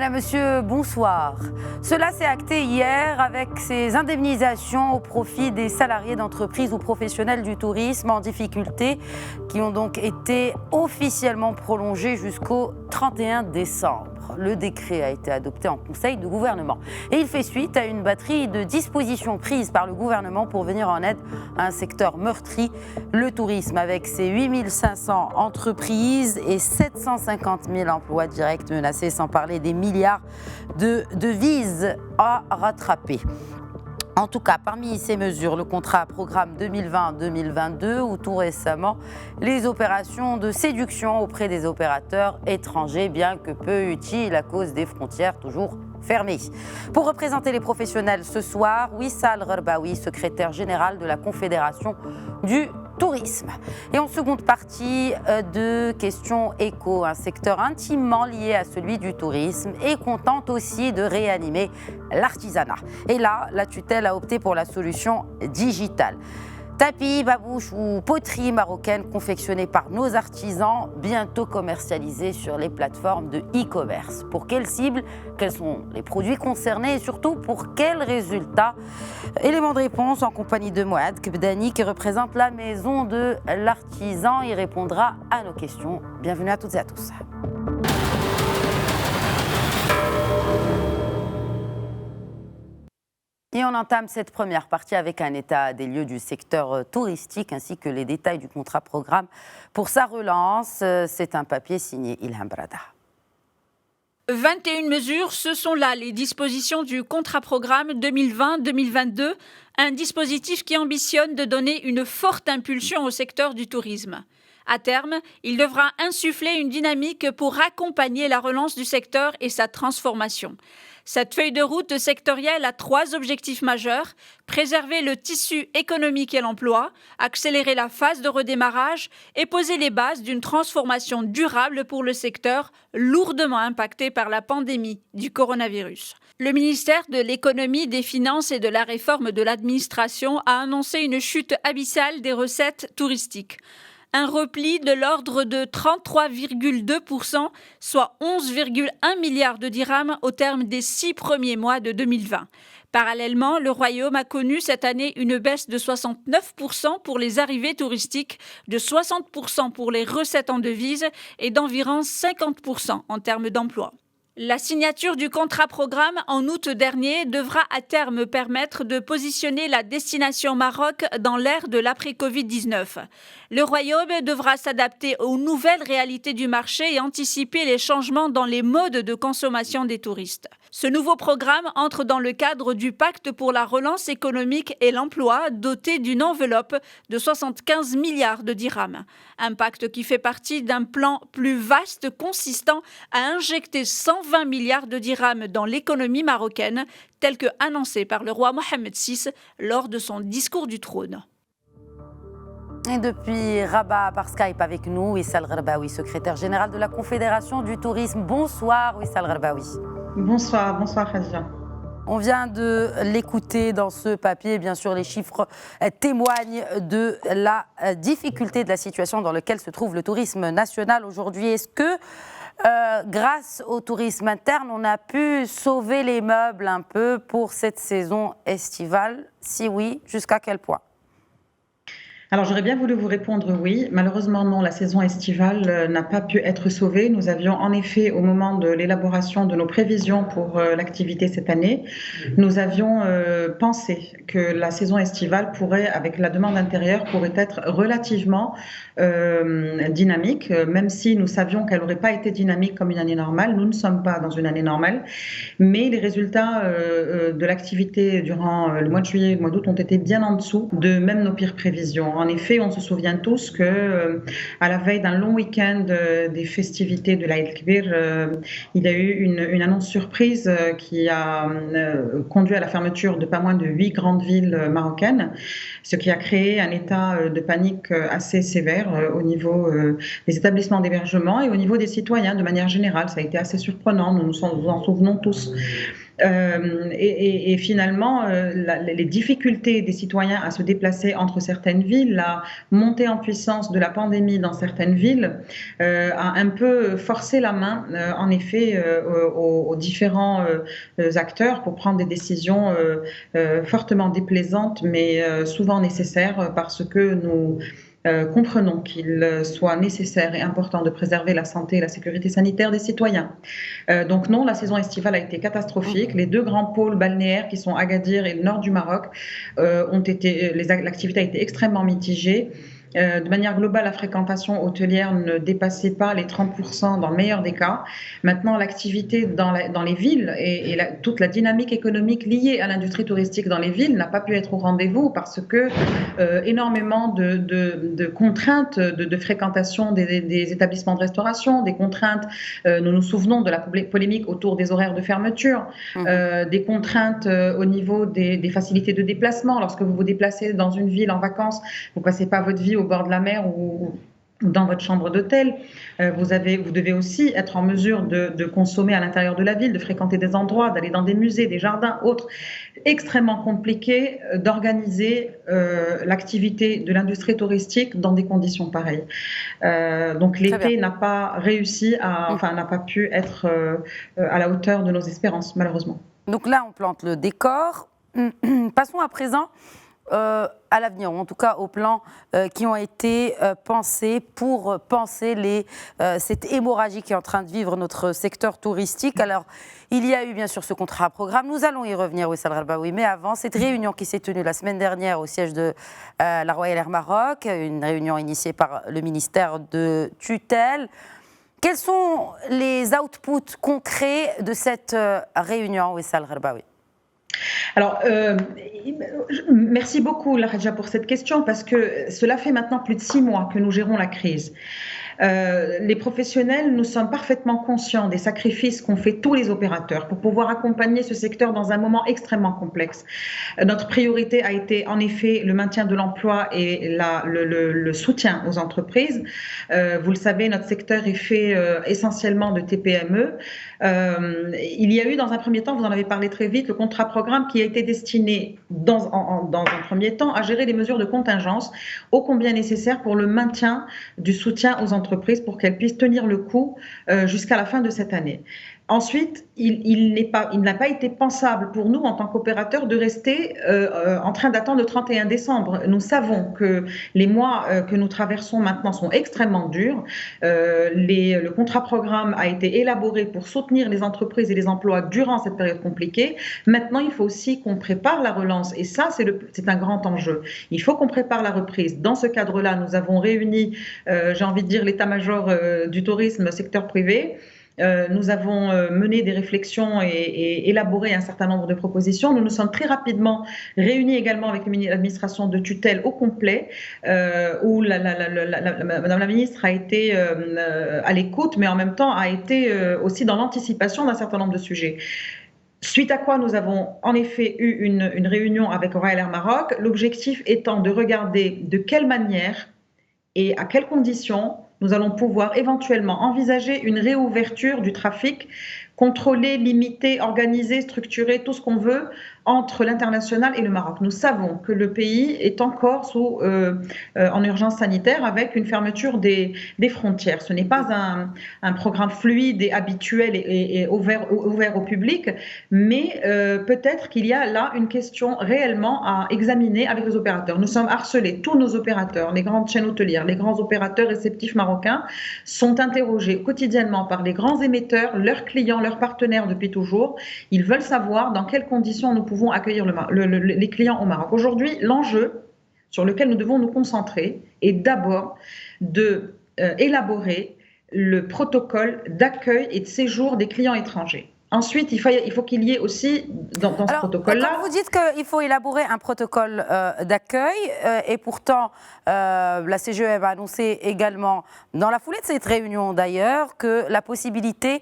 Madame, Monsieur, bonsoir. Cela s'est acté hier avec ces indemnisations au profit des salariés d'entreprises ou professionnels du tourisme en difficulté qui ont donc été officiellement prolongées jusqu'au 31 décembre. Le décret a été adopté en Conseil de gouvernement et il fait suite à une batterie de dispositions prises par le gouvernement pour venir en aide à un secteur meurtri, le tourisme, avec ses 8500 entreprises et 750 000 emplois directs menacés, sans parler des milliards de devises à rattraper. En tout cas, parmi ces mesures, le contrat programme 2020-2022 ou tout récemment les opérations de séduction auprès des opérateurs étrangers, bien que peu utiles à cause des frontières toujours fermées. Pour représenter les professionnels ce soir, Wissal Rerbaoui, secrétaire général de la Confédération du tourisme. Et en seconde partie de questions éco, un secteur intimement lié à celui du tourisme et qu'on tente aussi de réanimer l'artisanat. Et là, la tutelle a opté pour la solution digitale. Tapis, babouches ou poteries marocaines confectionnées par nos artisans, bientôt commercialisées sur les plateformes de e-commerce. Pour quelle cible? Quels sont les produits concernés et surtout pour quels résultats? Élément de réponse en compagnie de Moad Kebdani qui représente la maison de l'artisan. Il répondra à nos questions. Bienvenue à toutes et à tous. Et on entame cette première partie avec un état des lieux du secteur touristique ainsi que les détails du contrat programme pour sa relance. C'est un papier signé Ilham Brada. 21 mesures, ce sont là les dispositions du contrat programme 2020-2022, un dispositif qui ambitionne de donner une forte impulsion au secteur du tourisme. À terme, il devra insuffler une dynamique pour accompagner la relance du secteur et sa transformation. Cette feuille de route sectorielle a 3 objectifs majeurs: préserver le tissu économique et l'emploi, accélérer la phase de redémarrage et poser les bases d'une transformation durable pour le secteur lourdement impacté par la pandémie du coronavirus. Le ministère de l'Économie, des Finances et de la Réforme de l'Administration a annoncé une chute abyssale des recettes touristiques. Un repli de l'ordre de 33,2%, soit 11,1 milliards de dirhams au terme des 6 premiers mois de 2020. Parallèlement, le Royaume a connu cette année une baisse de 69% pour les arrivées touristiques, de 60% pour les recettes en devises et d'environ 50% en termes d'emploi. La signature du contrat programme en août dernier devra à terme permettre de positionner la destination Maroc dans l'ère de l'après-Covid-19. Le Royaume devra s'adapter aux nouvelles réalités du marché et anticiper les changements dans les modes de consommation des touristes. Ce nouveau programme entre dans le cadre du pacte pour la relance économique et l'emploi, doté d'une enveloppe de 75 milliards de dirhams. Un pacte qui fait partie d'un plan plus vaste consistant à injecter 120 milliards de dirhams dans l'économie marocaine, tel que annoncé par le roi Mohamed VI lors de son discours du trône. Et depuis Rabat, par Skype avec nous, Wissal Rerbaoui, secrétaire général de la Confédération du tourisme. Bonsoir Wissal Rerbaoui. Bonsoir Khadija. On vient de l'écouter dans ce papier. Bien sûr, les chiffres témoignent de la difficulté de la situation dans laquelle se trouve le tourisme national aujourd'hui. Est-ce que, grâce au tourisme interne, on a pu sauver les meubles un peu pour cette saison estivale? Si oui, jusqu'à quel point? Alors j'aurais bien voulu vous répondre oui. Malheureusement non, la saison estivale n'a pas pu être sauvée. Nous avions en effet, au moment de l'élaboration de nos prévisions pour l'activité cette année, nous avions pensé que la saison estivale pourrait, avec la demande intérieure, pourrait être relativement dynamique, même si nous savions qu'elle n'aurait pas été dynamique comme une année normale. Nous ne sommes pas dans une année normale, mais les résultats de l'activité durant le mois de juillet et le mois d'août ont été bien en dessous de même nos pires prévisions. En effet, on se souvient tous que à la veille d'un long week-end des festivités de l'Aïd Kbir, il y a eu une annonce surprise qui a conduit à la fermeture de pas moins de 8 grandes villes marocaines, ce qui a créé un état de panique assez sévère au niveau des établissements d'hébergement et au niveau des citoyens de manière générale. Ça a été assez surprenant, nous nous en souvenons tous. Et finalement, les difficultés des citoyens à se déplacer entre certaines villes, la montée en puissance de la pandémie dans certaines villes a un peu forcé la main, en effet, aux différents acteurs pour prendre des décisions fortement déplaisantes, mais souvent nécessaires parce que nous comprenons qu'il soit nécessaire et important de préserver la santé et la sécurité sanitaire des citoyens. Donc non, la saison estivale a été catastrophique. Les deux grands pôles balnéaires qui sont Agadir et le nord du Maroc l'activité a été extrêmement mitigée. De manière globale, la fréquentation hôtelière ne dépassait pas les 30% dans le meilleur des cas. Maintenant, l'activité dans les villes et toute la dynamique économique liée à l'industrie touristique dans les villes n'a pas pu être au rendez-vous parce que énormément de contraintes de fréquentation des établissements de restauration, des contraintes, nous nous souvenons de la polémique autour des horaires de fermeture, des contraintes au niveau des facilités de déplacement. Lorsque vous vous déplacez dans une ville en vacances, vous ne passez pas votre vie au bord de la mer ou dans votre chambre d'hôtel. Vous devez aussi être en mesure de consommer à l'intérieur de la ville, de fréquenter des endroits, d'aller dans des musées, des jardins, autres. Extrêmement compliqué d'organiser l'activité de l'industrie touristique dans des conditions pareilles. Donc l'été n'a pas réussi n'a pas pu être à la hauteur de nos espérances, malheureusement. Donc là, on plante le décor. Passons à présent à l'avenir, ou en tout cas aux plans qui ont été pensés pour penser cette hémorragie qui est en train de vivre notre secteur touristique. Alors, il y a eu bien sûr ce contrat à programme, nous allons y revenir, Wissal Gharbaoui, mais avant, cette réunion qui s'est tenue la semaine dernière au siège de la Royal Air Maroc, une réunion initiée par le ministère de tutelle. Quels sont les outputs concrets de cette réunion, Wissal Gharbaoui ? Alors, merci beaucoup, Lahadja, pour cette question, parce que cela fait maintenant plus de 6 mois que nous gérons la crise. Les professionnels, nous sommes parfaitement conscients des sacrifices qu'ont fait tous les opérateurs pour pouvoir accompagner ce secteur dans un moment extrêmement complexe. Notre priorité a été en effet le maintien de l'emploi et le soutien aux entreprises. Vous le savez, notre secteur est fait essentiellement de TPME. Il y a eu dans un premier temps, vous en avez parlé très vite, le contrat programme qui a été destiné dans un premier temps à gérer les mesures de contingence ô combien nécessaires pour le maintien du soutien aux entreprises pour qu'elles puissent tenir le coup jusqu'à la fin de cette année. Ensuite, il n'a pas été pensable pour nous, en tant qu'opérateurs, de rester en train d'attendre le 31 décembre. Nous savons que les mois que nous traversons maintenant sont extrêmement durs. Le contrat programme a été élaboré pour soutenir les entreprises et les emplois durant cette période compliquée. Maintenant, il faut aussi qu'on prépare la relance. Et ça, c'est un grand enjeu. Il faut qu'on prépare la reprise. Dans ce cadre-là, nous avons réuni, j'ai envie de dire, l'état-major du tourisme, secteur privé. Nous avons mené des réflexions et élaboré un certain nombre de propositions. Nous nous sommes très rapidement réunis également avec l'administration de tutelle au complet, où Madame la ministre a été à l'écoute, mais en même temps a été aussi dans l'anticipation d'un certain nombre de sujets. Suite à quoi nous avons en effet eu une réunion avec Royal Air Maroc, l'objectif étant de regarder de quelle manière et à quelles conditions nous allons pouvoir éventuellement envisager une réouverture du trafic, contrôler, limiter, organiser, structurer, tout ce qu'on veut, entre l'international et le Maroc. Nous savons que le pays est encore en urgence sanitaire avec une fermeture des frontières. Ce n'est pas un programme fluide et habituel et ouvert au public, mais peut-être qu'il y a là une question réellement à examiner avec les opérateurs. Nous sommes harcelés, tous nos opérateurs, les grandes chaînes hôtelières, les grands opérateurs réceptifs marocains sont interrogés quotidiennement par les grands émetteurs, leurs clients, leurs partenaires depuis toujours. Ils veulent savoir dans quelles conditions nous pouvons accueillir les clients au Maroc. Aujourd'hui, l'enjeu sur lequel nous devons nous concentrer est d'abord d'élaborer le protocole d'accueil et de séjour des clients étrangers. Ensuite, il faut qu'il y ait aussi, dans ce protocole-là... Quand vous dites qu'il faut élaborer un protocole d'accueil, et pourtant, la CGEM a annoncé également, dans la foulée de cette réunion d'ailleurs, que la possibilité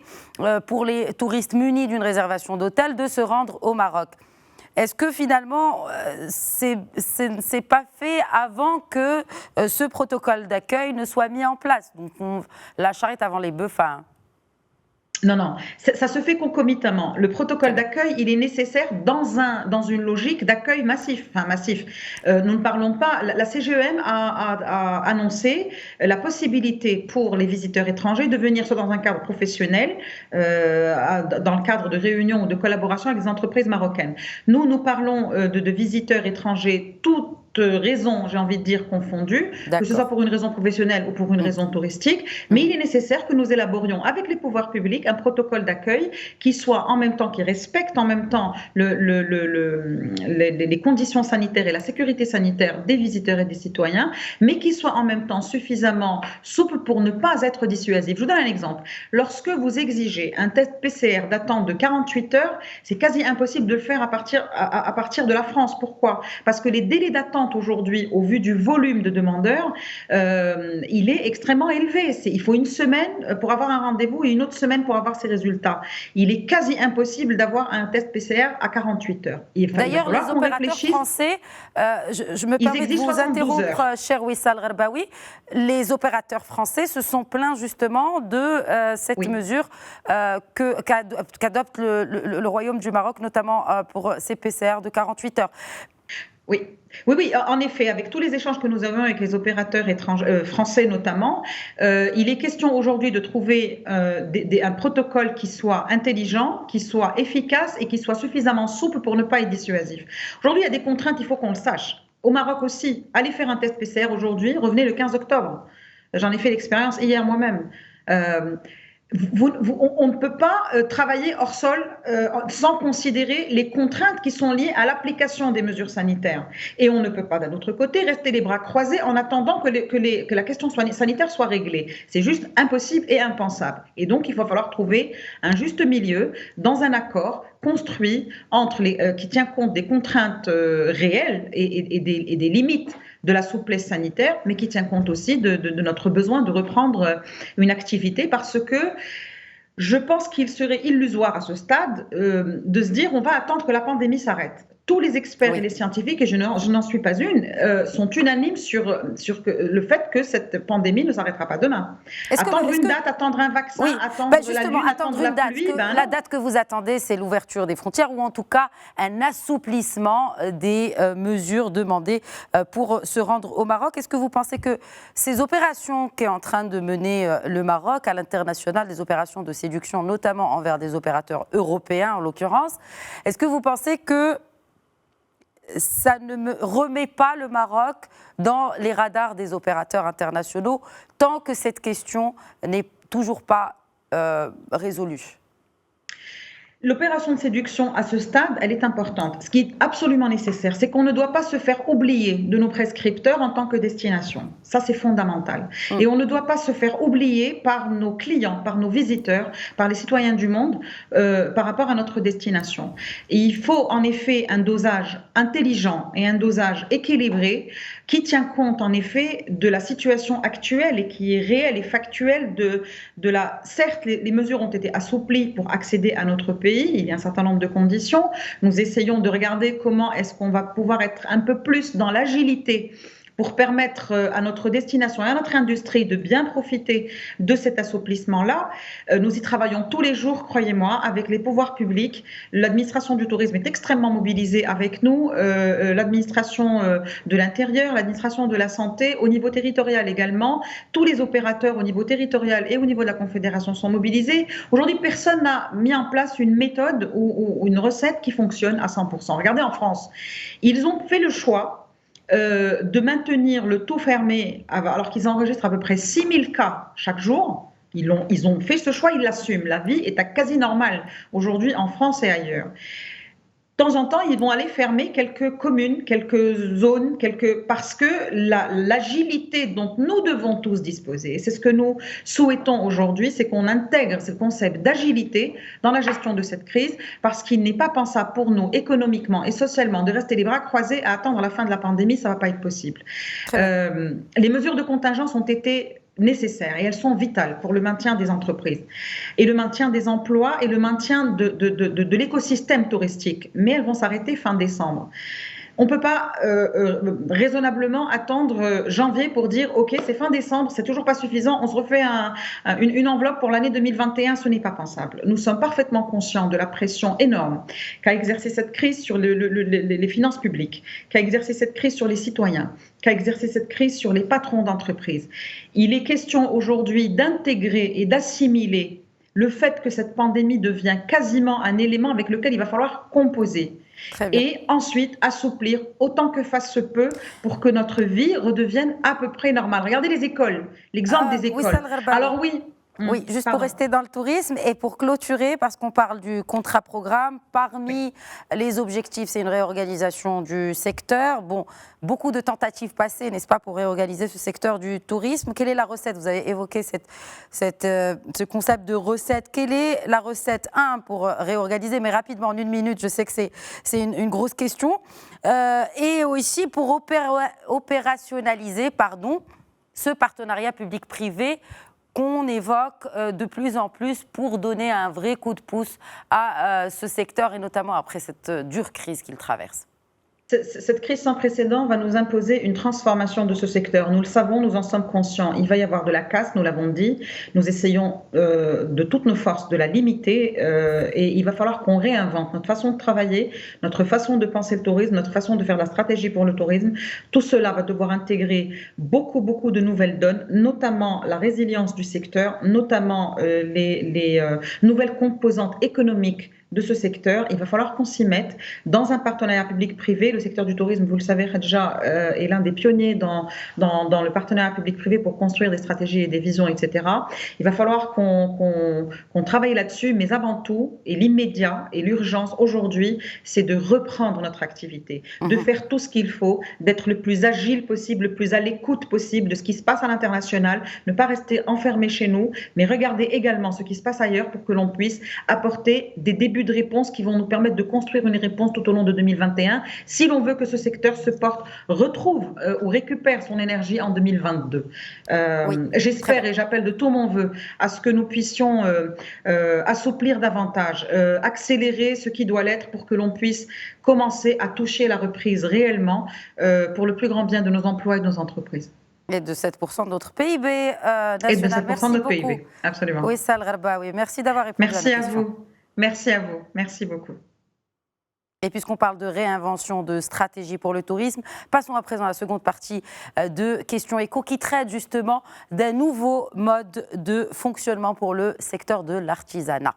pour les touristes munis d'une réservation d'hôtel de se rendre au Maroc. Est-ce que finalement, c'est pas fait avant que ce protocole d'accueil ne soit mis en place? Donc, la charrette avant les bœufs, Non, non, ça se fait concomitamment. Le protocole d'accueil, il est nécessaire dans une logique d'accueil massif. Enfin, massif. Nous ne parlons pas. La CGEM a annoncé la possibilité pour les visiteurs étrangers de venir soit dans un cadre professionnel, dans le cadre de réunions ou de collaboration avec des entreprises marocaines. Nous parlons de visiteurs étrangers, toutes raisons, j'ai envie de dire, confondues, que ce soit pour une raison professionnelle ou pour une raison touristique, mais il est nécessaire que nous élaborions avec les pouvoirs publics un protocole d'accueil qui soit en même temps, qui respecte en même temps les conditions sanitaires et la sécurité sanitaire des visiteurs et des citoyens, mais qui soit en même temps suffisamment souple pour ne pas être dissuasif. Je vous donne un exemple. Lorsque vous exigez un test PCR datant de 48 heures, c'est quasi impossible de le faire à partir de la France. Pourquoi ? Parce que les délais d'attente aujourd'hui, au vu du volume de demandeurs, il est extrêmement élevé. Il faut une semaine pour avoir un rendez-vous et une autre semaine pour avoir ses résultats. Il est quasi impossible d'avoir un test PCR à 48 heures. D'ailleurs, les opérateurs français, je me permets de vous interrompre, cher Wissal Gherbaoui, les opérateurs français se sont plaints justement de cette mesure qu'adopte le Royaume du Maroc, notamment pour ces PCR de 48 heures. Oui, en effet, avec tous les échanges que nous avons avec les opérateurs français notamment, il est question aujourd'hui de trouver un protocole qui soit intelligent, qui soit efficace et qui soit suffisamment souple pour ne pas être dissuasif. Aujourd'hui, il y a des contraintes, il faut qu'on le sache. Au Maroc aussi, allez faire un test PCR aujourd'hui, revenez le 15 octobre. J'en ai fait l'expérience hier moi-même. On ne peut pas travailler hors sol sans considérer les contraintes qui sont liées à l'application des mesures sanitaires. Et on ne peut pas, d'un autre côté, rester les bras croisés en attendant que la question sanitaire soit réglée. C'est juste impossible et impensable. Et donc, il va falloir trouver un juste milieu dans un accord construit qui tient compte des contraintes réelles et des limites de la souplesse sanitaire, mais qui tient compte aussi de notre besoin de reprendre une activité, parce que je pense qu'il serait illusoire à ce stade de se dire on va attendre que la pandémie s'arrête. Tous les experts et les scientifiques, et je n'en suis pas une, sont unanimes sur le fait que cette pandémie ne s'arrêtera pas demain. Attendre une date, attendre un vaccin, attendre la lune, attendre la pluie... La date que vous attendez, c'est l'ouverture des frontières, ou en tout cas un assouplissement des mesures demandées pour se rendre au Maroc. Est-ce que vous pensez que ces opérations qu'est en train de mener le Maroc à l'international, des opérations de séduction, notamment envers des opérateurs européens en l'occurrence, est-ce que vous pensez que ça ne remet pas le Maroc dans les radars des opérateurs internationaux tant que cette question n'est toujours pas résolue ? L'opération de séduction à ce stade, elle est importante. Ce qui est absolument nécessaire, c'est qu'on ne doit pas se faire oublier de nos prescripteurs en tant que destination. Ça, c'est fondamental. Et on ne doit pas se faire oublier par nos clients, par nos visiteurs, par les citoyens du monde par rapport à notre destination. Et il faut en effet un dosage intelligent et un dosage équilibré qui tient compte en effet de la situation actuelle et qui est réelle et factuelle certes, les mesures ont été assouplies pour accéder à notre pays. Il y a un certain nombre de conditions. Nous essayons de regarder comment est-ce qu'on va pouvoir être un peu plus dans l'agilité pour permettre à notre destination et à notre industrie de bien profiter de cet assouplissement-là. Nous y travaillons tous les jours, croyez-moi, avec les pouvoirs publics. L'administration du tourisme est extrêmement mobilisée avec nous, l'administration de l'intérieur, l'administration de la santé, au niveau territorial également. Tous les opérateurs au niveau territorial et au niveau de la Confédération sont mobilisés. Aujourd'hui, personne n'a mis en place une méthode ou une recette qui fonctionne à 100%. Regardez en France, ils ont fait le choix de maintenir le tout fermé alors qu'ils enregistrent à peu près 6000 cas chaque jour. Ils ont fait ce choix, ils l'assument. La vie est à quasi normale aujourd'hui en France et ailleurs. De temps en temps, ils vont aller fermer quelques communes, quelques zones, parce que l'agilité dont nous devons tous disposer, c'est ce que nous souhaitons aujourd'hui, c'est qu'on intègre ce concept d'agilité dans la gestion de cette crise, parce qu'il n'est pas pensable pour nous, économiquement et socialement, de rester les bras croisés à attendre la fin de la pandémie. Ça ne va pas être possible. Les mesures de contingence ont été nécessaires et elles sont vitales pour le maintien des entreprises et le maintien des emplois et le maintien de l'écosystème touristique, mais elles vont s'arrêter fin décembre. On ne peut pas raisonnablement attendre janvier pour dire ok, c'est fin décembre, c'est toujours pas suffisant, on se refait une enveloppe pour l'année 2021, ce n'est pas pensable. Nous sommes parfaitement conscients de la pression énorme qu'a exercé cette crise sur les finances publiques, qu'a exercé cette crise sur les citoyens, qu'a exercé cette crise sur les patrons d'entreprises. Il est question aujourd'hui d'intégrer et d'assimiler le fait que cette pandémie devient quasiment un élément avec lequel il va falloir composer. Et ensuite assouplir autant que fasse se peut pour que notre vie redevienne à peu près normale. Regardez les écoles, l'exemple des écoles. Alors oui. Oui, juste pour rester dans le tourisme et pour clôturer, parce qu'on parle du contrat programme, parmi les objectifs, c'est une réorganisation du secteur. Bon, beaucoup de tentatives passées, n'est-ce pas, pour réorganiser ce secteur du tourisme. Quelle est la recette? Vous avez évoqué ce concept de recette. Quelle est la recette, pour réorganiser, mais rapidement, en 1 minute, je sais que c'est une grosse question, et aussi pour opérationnaliser ce partenariat public-privé qu'on évoque de plus en plus pour donner un vrai coup de pouce à ce secteur et notamment après cette dure crise qu'il traverse. Cette crise sans précédent va nous imposer une transformation de ce secteur. Nous le savons, nous en sommes conscients. Il va y avoir de la casse, nous l'avons dit. Nous essayons de toutes nos forces de la limiter et il va falloir qu'on réinvente notre façon de travailler, notre façon de penser le tourisme, notre façon de faire la stratégie pour le tourisme. Tout cela va devoir intégrer beaucoup de nouvelles donnes, notamment la résilience du secteur, notamment les nouvelles composantes économiques de ce secteur. Il va falloir qu'on s'y mette dans un partenariat public-privé. Le secteur du tourisme, vous le savez, Khadija, est l'un des pionniers dans le partenariat public-privé pour construire des stratégies et des visions, etc. Il va falloir qu'on travaille là-dessus, mais avant tout, et l'immédiat et l'urgence aujourd'hui, c'est de reprendre notre activité, de faire tout ce qu'il faut, d'être le plus agile possible, le plus à l'écoute possible de ce qui se passe à l'international, ne pas rester enfermé chez nous, mais regarder également ce qui se passe ailleurs pour que l'on puisse apporter des débuts de réponses qui vont nous permettre de construire une réponse tout au long de 2021 si l'on veut que ce secteur retrouve ou récupère son énergie en 2022. J'espère et j'appelle de tout mon vœu à ce que nous puissions assouplir davantage, accélérer ce qui doit l'être pour que l'on puisse commencer à toucher la reprise réellement pour le plus grand bien de nos emplois et de nos entreprises. Et de 7% de notre PIB national. Et de 7% Merci de notre beaucoup. PIB, absolument. Wissal Gharbaoui, merci d'avoir répondu Merci à la question. vous. Merci à vous. Merci beaucoup. Et puisqu'on parle de réinvention de stratégie pour le tourisme, passons à présent à la seconde partie de Questions Éco qui traite justement d'un nouveau mode de fonctionnement pour le secteur de l'artisanat.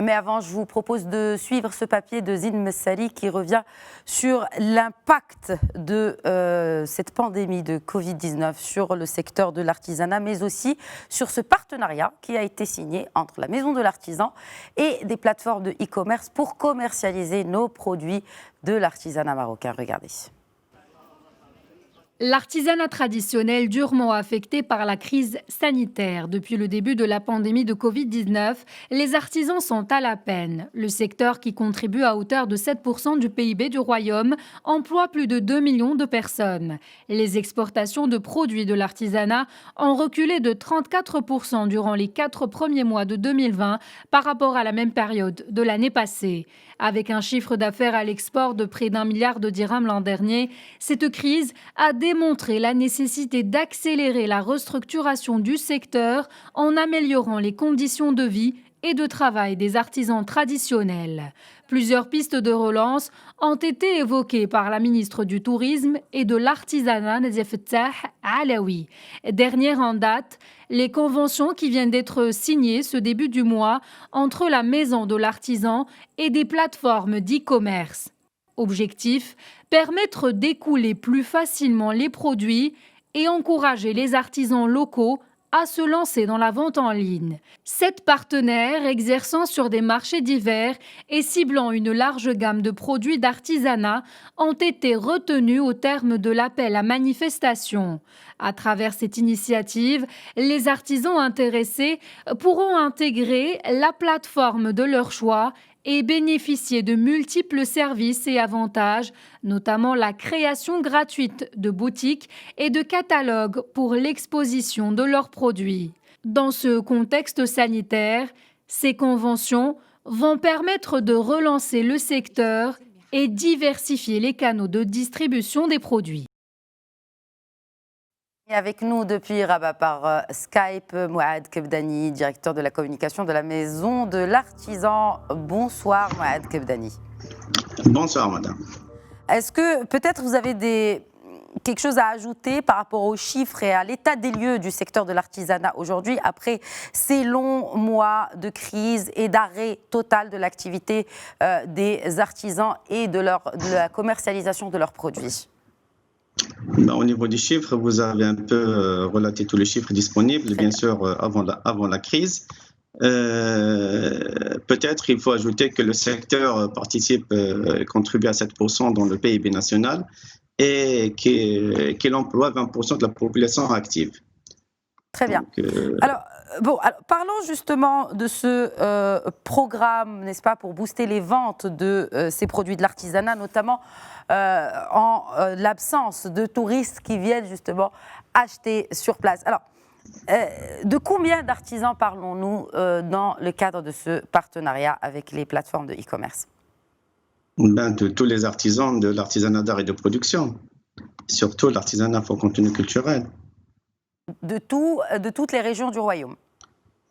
Mais avant, je vous propose de suivre ce papier de Zine Messali qui revient sur l'impact de cette pandémie de Covid-19 sur le secteur de l'artisanat, mais aussi sur ce partenariat qui a été signé entre la Maison de l'Artisan et des plateformes de e-commerce pour commercialiser nos produits de l'artisanat marocain. Regardez. L'artisanat traditionnel durement affecté par la crise sanitaire. Depuis le début de la pandémie de Covid-19, les artisans sont à la peine. Le secteur, qui contribue à hauteur de 7% du PIB du Royaume, emploie plus de 2 millions de personnes. Les exportations de produits de l'artisanat ont reculé de 34% durant les 4 premiers mois de 2020 par rapport à la même période de l'année passée. Avec un chiffre d'affaires à l'export de près d'1 milliard de dirhams l'an dernier, cette crise a démontré la nécessité d'accélérer la restructuration du secteur en améliorant les conditions de vie et de travail des artisans traditionnels. Plusieurs pistes de relance ont été évoquées par la ministre du Tourisme et de l'Artisanat, Nadia Fettah Alaoui. Dernière en date, les conventions qui viennent d'être signées ce début du mois entre la Maison de l'Artisan et des plateformes d'e-commerce. Objectif, permettre d'écouler plus facilement les produits et encourager les artisans locaux à se lancer dans la vente en ligne. 7 partenaires exerçant sur des marchés divers et ciblant une large gamme de produits d'artisanat ont été retenus au terme de l'appel à manifestation. À travers cette initiative, les artisans intéressés pourront intégrer la plateforme de leur choix et bénéficier de multiples services et avantages, notamment la création gratuite de boutiques et de catalogues pour l'exposition de leurs produits. Dans ce contexte sanitaire, Ces conventions vont permettre de relancer le secteur et diversifier les canaux de distribution des produits. Et avec nous depuis Rabat par Skype, Mouad Kebdani, directeur de la communication de la Maison de l'Artisan. Bonsoir Mouad Kebdani. Bonsoir madame. Est-ce que peut-être vous avez quelque chose à ajouter par rapport aux chiffres et à l'état des lieux du secteur de l'artisanat aujourd'hui, après ces longs mois de crise et d'arrêt total de l'activité des artisans et de la commercialisation de leurs produits? Au niveau des chiffres, vous avez un peu relaté tous les chiffres disponibles, bien sûr, avant la crise. Peut-être il faut ajouter que le secteur contribue à 7% dans le PIB national et qu'il emploie 20% de la population active. Très bien. Alors, parlons justement de ce programme, n'est-ce pas, pour booster les ventes de ces produits de l'artisanat, notamment en l'absence de touristes qui viennent justement acheter sur place. Alors, de combien d'artisans parlons-nous dans le cadre de ce partenariat avec les plateformes de e-commerce? De tous les artisans de l'artisanat d'art et de production, surtout l'artisanat pour contenu culturel. De toutes les régions du royaume?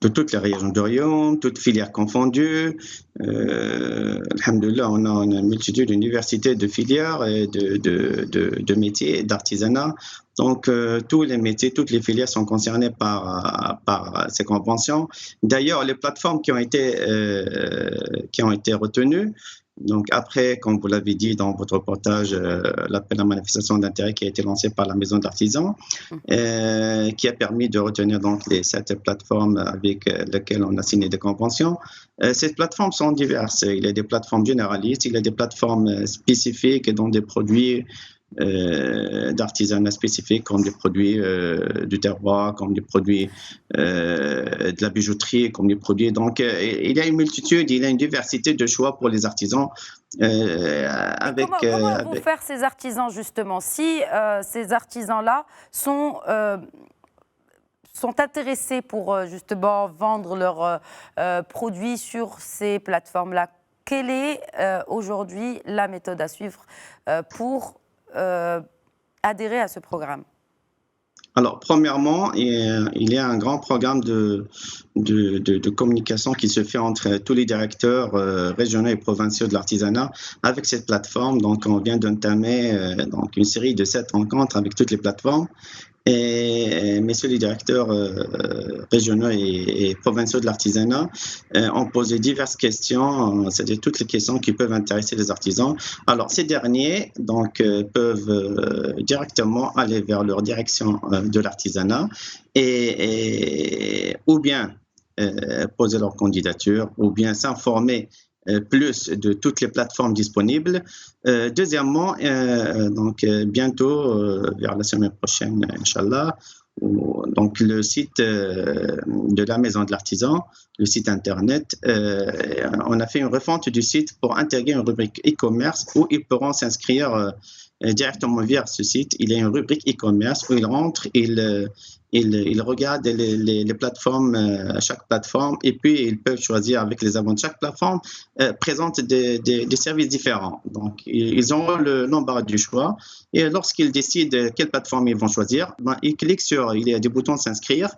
De toutes les régions du royaume, toutes filières confondues. Alhamdoulilah, on a une multitude d'universités, de filières et de métiers, d'artisanat. Donc, tous les métiers, toutes les filières sont concernées par ces conventions. D'ailleurs, les plateformes qui ont été retenues, donc après, comme vous l'avez dit dans votre reportage, l'appel à manifestation d'intérêt qui a été lancé par la Maison d'Artisans, qui a permis de retenir donc les 7 plateformes avec lesquelles on a signé des conventions. Ces plateformes sont diverses. Il y a des plateformes généralistes, il y a des plateformes spécifiques dans des produits d'artisanat spécifiques, comme des produits du terroir, comme des produits de la bijouterie, comme des produits. Donc, il y a une multitude, il y a une diversité de choix pour les artisans. Comment vont faire ces artisans, justement, si ces artisans-là sont intéressés pour justement vendre leurs produits sur ces plateformes-là? Quelle est aujourd'hui la méthode à suivre pour adhérer à ce programme? Alors, premièrement, il y a un grand programme de communication qui se fait entre tous les directeurs régionaux et provinciaux de l'artisanat avec cette plateforme. Donc, on vient d'entamer une série de 7 rencontres avec toutes les plateformes. Et messieurs les directeurs régionaux et provinciaux de l'artisanat ont posé diverses questions, c'est-à-dire toutes les questions qui peuvent intéresser les artisans. Alors, ces derniers peuvent directement aller vers leur direction de l'artisanat ou bien poser leur candidature ou bien s'informer plus de toutes les plateformes disponibles. Deuxièmement, bientôt, vers la semaine prochaine, Inch'Allah, donc le site de la Maison de l'Artisan, le site internet, on a fait une refonte du site pour intégrer une rubrique e-commerce où ils pourront s'inscrire directement via ce site. Il y a une rubrique e-commerce où ils rentrent, ils regardent les plateformes, chaque plateforme, et puis ils peuvent choisir avec les abonnés. Chaque plateforme présente des services différents. Donc, ils ont l'embarras du choix. Et lorsqu'ils décident quelle plateforme ils vont choisir, ils cliquent il y a des boutons s'inscrire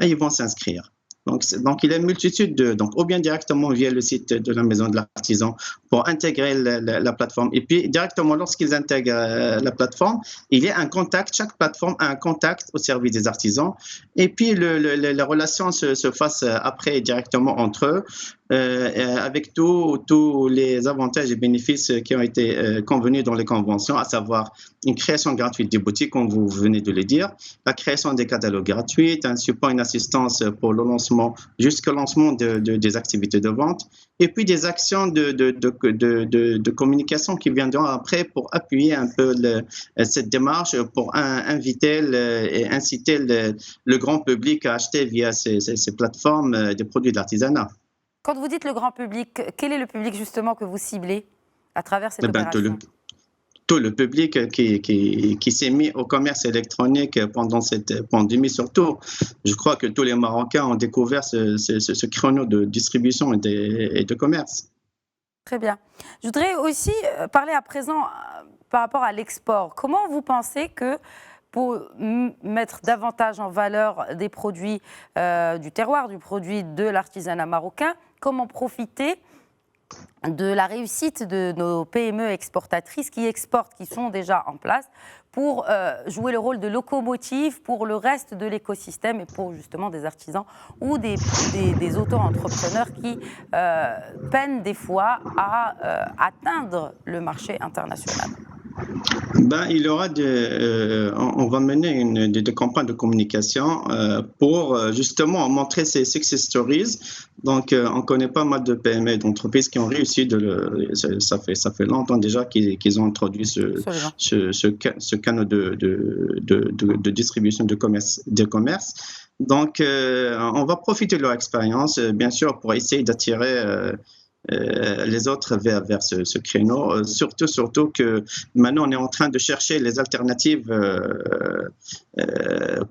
et ils vont s'inscrire. Donc, il y a une multitude ou bien directement via le site de la Maison de l'Artisan pour intégrer la plateforme. Et puis, directement, lorsqu'ils intègrent la plateforme, il y a un contact. Chaque plateforme a un contact au service des artisans. Et puis, la relation se fasse après directement entre eux, avec tous les avantages et bénéfices qui ont été convenus dans les conventions, à savoir une création gratuite des boutiques, comme vous venez de le dire, la création des catalogues gratuits, un support, une assistance pour le lancement, jusqu'au lancement des activités de vente, et puis des actions de communication qui viendront après pour appuyer un peu cette démarche, pour inviter et inciter le grand public à acheter via ces plateformes des produits d'artisanat. Quand vous dites le grand public, quel est le public justement que vous ciblez à travers cette opération? tout le public qui s'est mis au commerce électronique pendant cette pandémie surtout. Je crois que tous les Marocains ont découvert ce créneau de distribution et de commerce. Très bien. Je voudrais aussi parler à présent par rapport à l'export. Comment vous pensez que pour mettre davantage en valeur des produits du terroir, du produit de l'artisanat marocain, comment profiter de la réussite de nos PME exportatrices qui exportent, qui sont déjà en place, pour jouer le rôle de locomotive pour le reste de l'écosystème et pour justement des artisans ou des auto-entrepreneurs qui peinent des fois à atteindre le marché international? Il y aura on va mener des campagnes de communication pour justement montrer ces success stories. Donc, on connaît pas mal de PME et d'entreprises qui ont réussi. Ça fait longtemps déjà qu'ils ont introduit ce canal de distribution de commerce. Donc, on va profiter de leur expérience, bien sûr, pour essayer d'attirer les autres vers ce créneau. Surtout que maintenant, on est en train de chercher les alternatives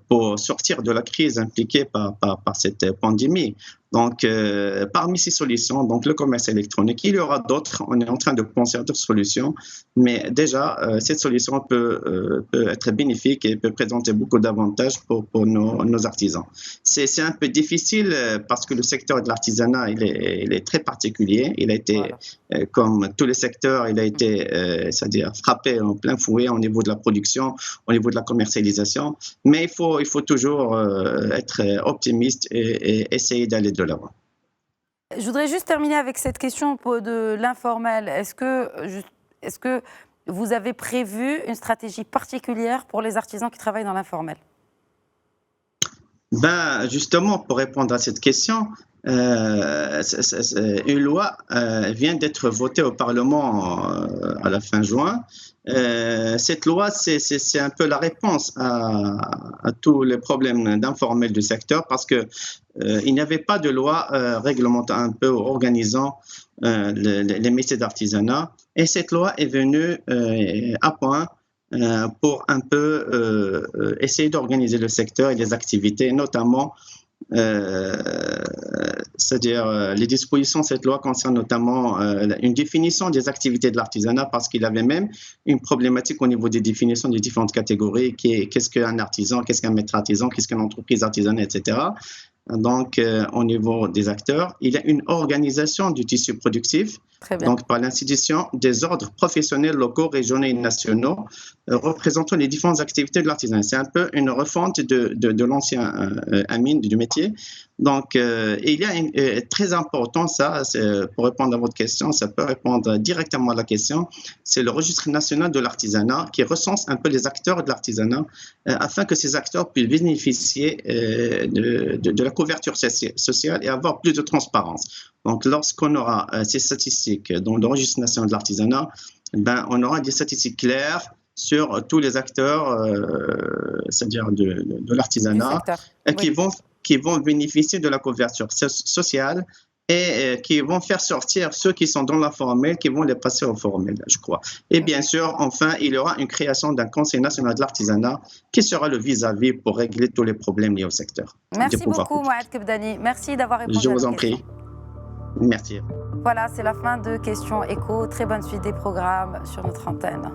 pour sortir de la crise impliquée par cette pandémie. Donc, parmi ces solutions, donc le commerce électronique, il y aura d'autres. On est en train de penser à d'autres solutions, mais déjà, cette solution peut être bénéfique et peut présenter beaucoup d'avantages pour nos artisans. C'est un peu difficile parce que le secteur de l'artisanat, il est très particulier. Il a été, comme tous les secteurs, il a été, c'est-à-dire frappé en plein fouet au niveau de la production, au niveau de la commercialisation. Mais il faut toujours être optimiste et essayer d'aller de l'avant. Je voudrais juste terminer avec cette question de l'informel. Est-ce que vous avez prévu une stratégie particulière pour les artisans qui travaillent dans l'informel? Justement, pour répondre à cette question, une loi vient d'être votée au Parlement à la fin juin. Cette loi, c'est un peu la réponse à tous les problèmes d'informel du secteur parce que il n'y avait pas de loi réglementant un peu organisant les métiers d'artisanat. Et cette loi est venue à point pour un peu essayer d'organiser le secteur et les activités, notamment c'est-à-dire les dispositions de cette loi concernent notamment une définition des activités de l'artisanat parce qu'il avait même une problématique au niveau des définitions des différentes catégories, qu'est-ce qu'un artisan, qu'est-ce qu'un maître artisan, qu'est-ce qu'une entreprise artisanale, etc. Donc, au niveau des acteurs, il y a une organisation du tissu productif, donc par l'institution des ordres professionnels locaux, régionaux et nationaux représentant les différentes activités de l'artisanat. C'est un peu une refonte de l'ancien AMIN du métier. Donc, il y a très important, ça, pour répondre à votre question, ça peut répondre directement à la question, c'est le registre national de l'artisanat qui recense un peu les acteurs de l'artisanat afin que ces acteurs puissent bénéficier de la couverture sociale et avoir plus de transparence. Donc, lorsqu'on aura ces statistiques dans le registre national de l'artisanat, on aura des statistiques claires sur tous les acteurs, c'est-à-dire de l'artisanat, qui vont bénéficier de la couverture sociale et qui vont faire sortir ceux qui sont dans l'informel, qui vont les passer au formel, je crois. Et bien sûr, enfin, il y aura une création d'un Conseil national de l'artisanat qui sera le vis-à-vis pour régler tous les problèmes liés au secteur. Merci beaucoup, Mohamed Kebdani. Merci d'avoir répondu à Je nos vous en questions. prie. Merci. Voilà, c'est la fin de Questions Écho. Très bonne suite des programmes sur notre antenne.